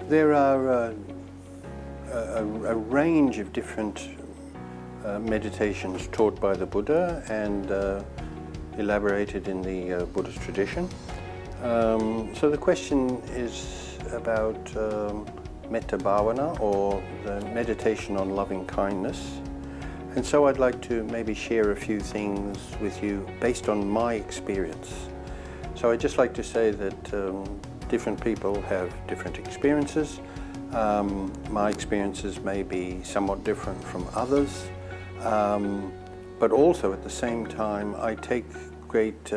There are a range of different meditations taught by the Buddha and elaborated in the Buddhist tradition. So the question is about metta bhavana, or the meditation on loving kindness. And so I'd like to maybe share a few things with you based on my experience. So I'd just like to say that different people have different experiences. My experiences may be somewhat different from others, but also at the same time I give great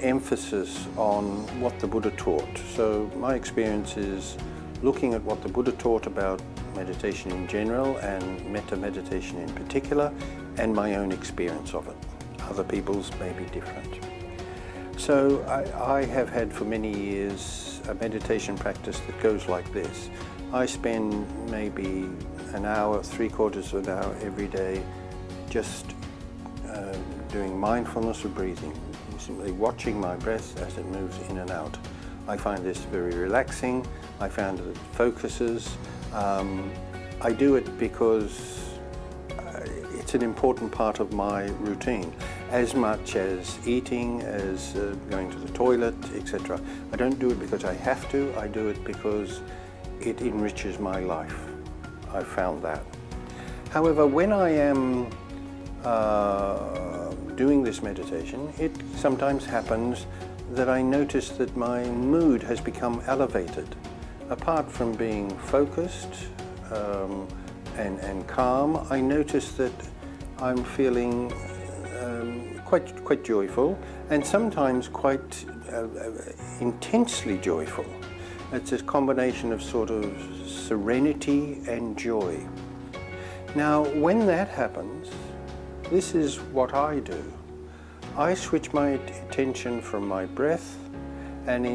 emphasis on what the Buddha taught. So my experience is looking at what the Buddha taught about meditation in general and metta meditation in particular, and my own experience of it. Other people's may be different. So I have had for many years a meditation practice that goes like this. I spend maybe an hour, 3/4 of an hour every day just doing mindfulness of breathing, simply watching my breath as it moves in and out. I find this very relaxing. I found that it focuses. I do it because it's an important part of my routine, as much as eating, as going to the toilet, etc. I don't do it because I have to. I do it because it enriches my life. I've found that. However, when I am doing this meditation, it sometimes happens that I notice that my mood has become elevated. Apart from being focused and calm, I notice that I'm feeling quite joyful, and sometimes quite intensely joyful. It's a combination of sort of serenity and joy. Now, when that happens, this is what I do. I switch my attention from my breath and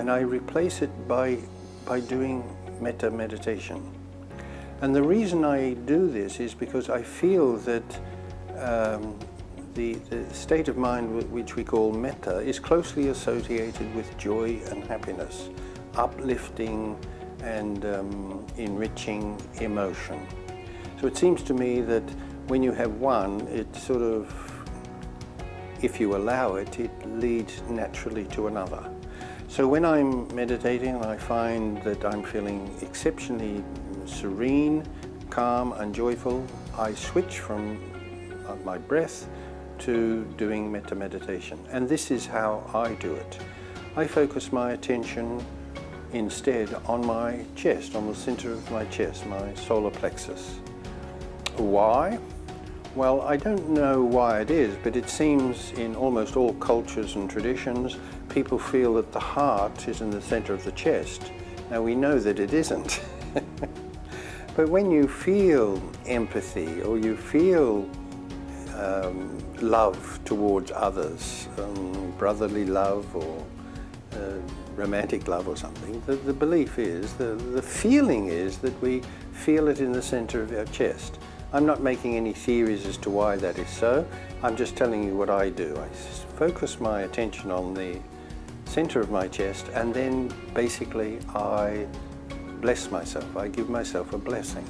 I replace it by doing metta meditation. And the reason I do this is because I feel that the state of mind which we call metta is closely associated with joy and happiness, uplifting and enriching emotion. So it seems to me that when you have one, it sort of, if you allow it, it leads naturally to another. So when I'm meditating, I find that I'm feeling exceptionally serene, calm and joyful. I switch from my breath to doing metta meditation. And this is how I do it. I focus my attention instead on my chest, on the center of my chest, my solar plexus. Why? Well, I don't know why it is, but it seems in almost all cultures and traditions, people feel that the heart is in the center of the chest. Now we know that it isn't. But when you feel empathy or you feel love towards others, brotherly love or romantic love or something, the belief is, the feeling is that we feel it in the center of our chest. I'm not making any theories as to why that is so. I'm just telling you what I do. I focus my attention on the center of my chest, and then basically I bless myself. I give myself a blessing.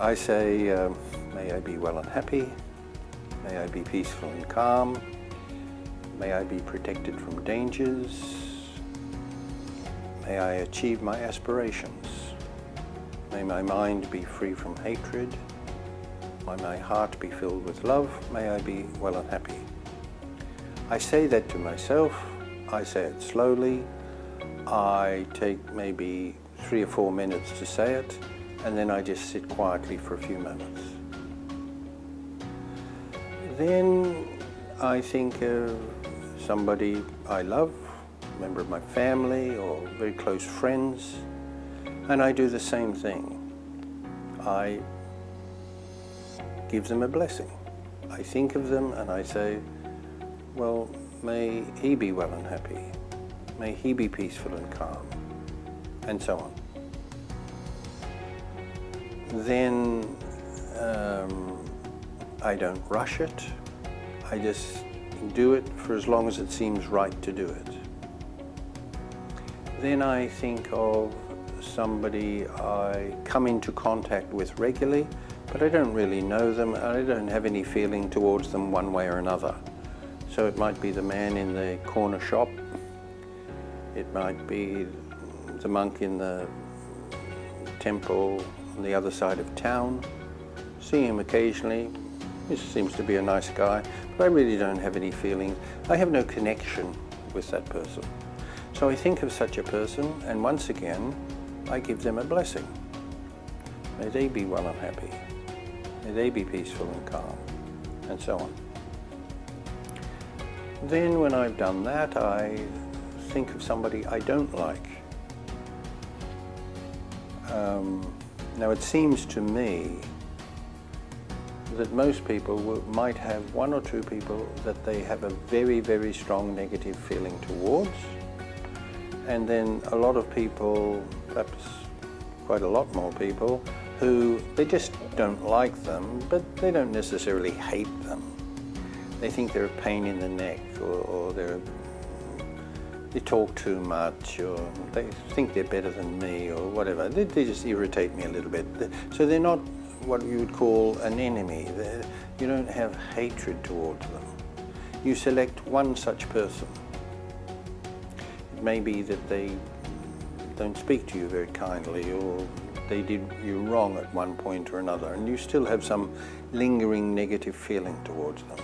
I say, may I be well and happy. May I be peaceful and calm. May I be protected from dangers. May I achieve my aspirations. May my mind be free from hatred. May my heart be filled with love. May I be well and happy. I say that to myself. I say it slowly. I take maybe 3 or 4 minutes to say it, and then I just sit quietly for a few moments. Then I think of somebody I love, a member of my family or very close friends, and I do the same thing. I give them a blessing. I think of them and I say, well, may he be well and happy. May he be peaceful and calm, and so on. Then I don't rush it. I just do it for as long as it seems right to do it. Then I think of somebody I come into contact with regularly, but I don't really know them and I don't have any feeling towards them one way or another. So it might be the man in the corner shop, it might be the monk in the temple on the other side of town. See him occasionally, he seems to be a nice guy, but I really don't have any feeling. I have no connection with that person. So I think of such a person, and once again, I give them a blessing. May they be well and happy. May they be peaceful and calm, and so on. Then when I've done that, I think of somebody I don't like. Now it seems to me that most people might have one or two people that they have a very, very strong negative feeling towards, and then a lot of people, perhaps quite a lot more people, who they just don't like them, but they don't necessarily hate them. They think they're a pain in the neck, or they talk too much, or they think they're better than me, or whatever. They just irritate me a little bit. So they're not what you would call an enemy. You don't have hatred towards them. You select one such person. It may be that they don't speak to you very kindly, or they did you wrong at one point or another, and you still have some lingering negative feeling towards them.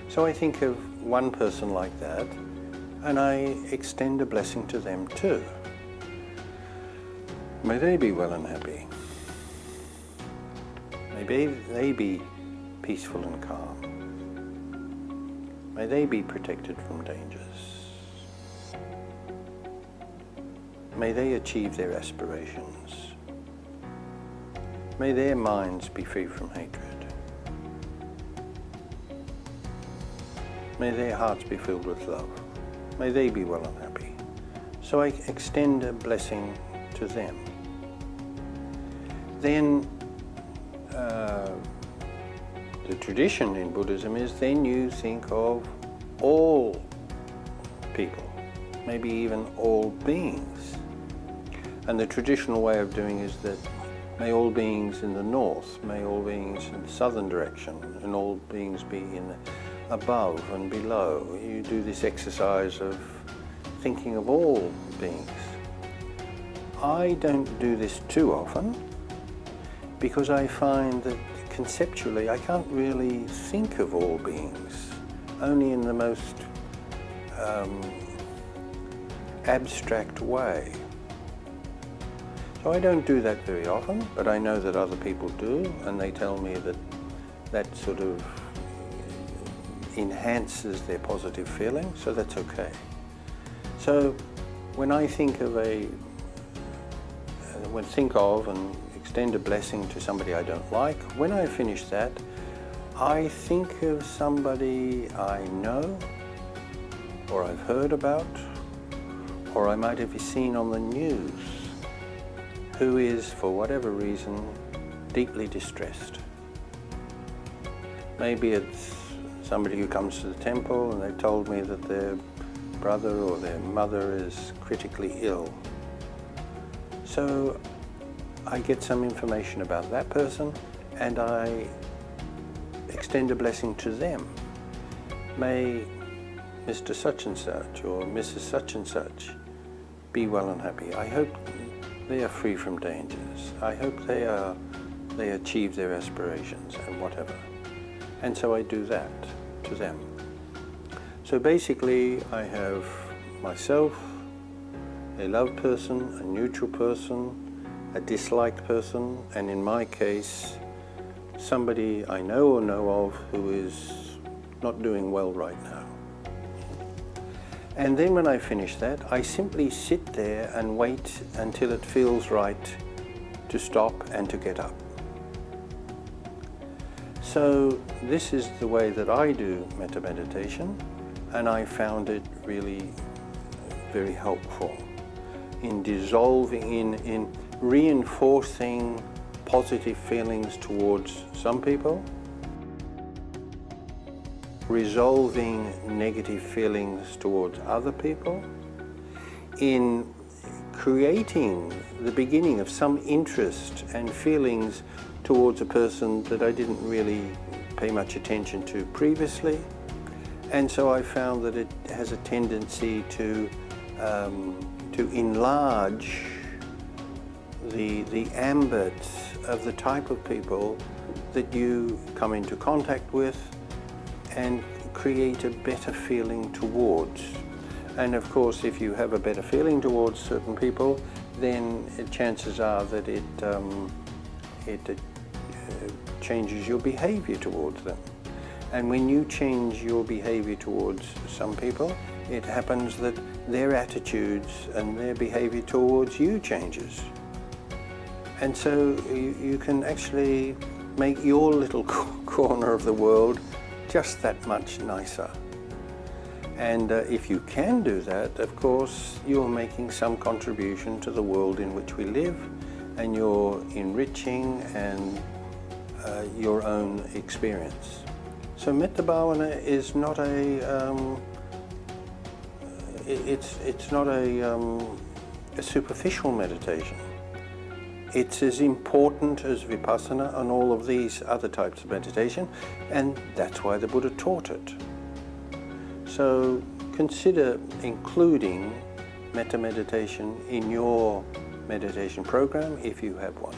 So I think of one person like that, and I extend a blessing to them too. May they be well and happy. May they be peaceful and calm. May they be protected from dangers. May they achieve their aspirations. May their minds be free from hatred. May their hearts be filled with love. May they be well and happy. So I extend a blessing to them. Then the tradition in Buddhism is then you think of all people, maybe even all beings. And the traditional way of doing is that may all beings in the north, may all beings in the southern direction, and all beings be in the above and below. You do this exercise of thinking of all beings. I don't do this too often because I find that conceptually I can't really think of all beings, only in the most abstract way. So I don't do that very often, but I know that other people do, and they tell me that that sort of enhances their positive feeling, so that's okay. So when I think of and extend a blessing to somebody I don't like, when I finish that, I think of somebody I know, or I've heard about, or I might have seen on the news, who is, for whatever reason, deeply distressed. Maybe it's somebody who comes to the temple and they told me that their brother or their mother is critically ill. So I get some information about that person and I extend a blessing to them. May Mr. Such and Such or Mrs. Such and Such be well and happy. I hope they are free from dangers. I hope they achieve their aspirations and whatever. And so I do that to them. So basically I have myself, a loved person, a neutral person, a disliked person, and in my case, somebody I know or know of who is not doing well right now. And then when I finish that, I simply sit there and wait until it feels right to stop and to get up. So this is the way that I do metta meditation, and I found it really very helpful in dissolving, in reinforcing positive feelings towards some people, resolving negative feelings towards other people, in creating the beginning of some interest and feelings towards a person that I didn't really pay much attention to previously. And so I found that it has a tendency to enlarge the ambit of the type of people that you come into contact with and create a better feeling towards. And of course, if you have a better feeling towards certain people, then chances are that it changes your behavior towards them. And when you change your behavior towards some people, it happens that their attitudes and their behavior towards you changes. And so you can actually make your little corner of the world just that much nicer. And if you can do that, of course, you're making some contribution to the world in which we live, and you're enriching and your own experience. So Metta Bhavana is not a superficial meditation. It's as important as Vipassana and all of these other types of meditation, and that's why the Buddha taught it. So consider including metta meditation in your meditation program if you have one.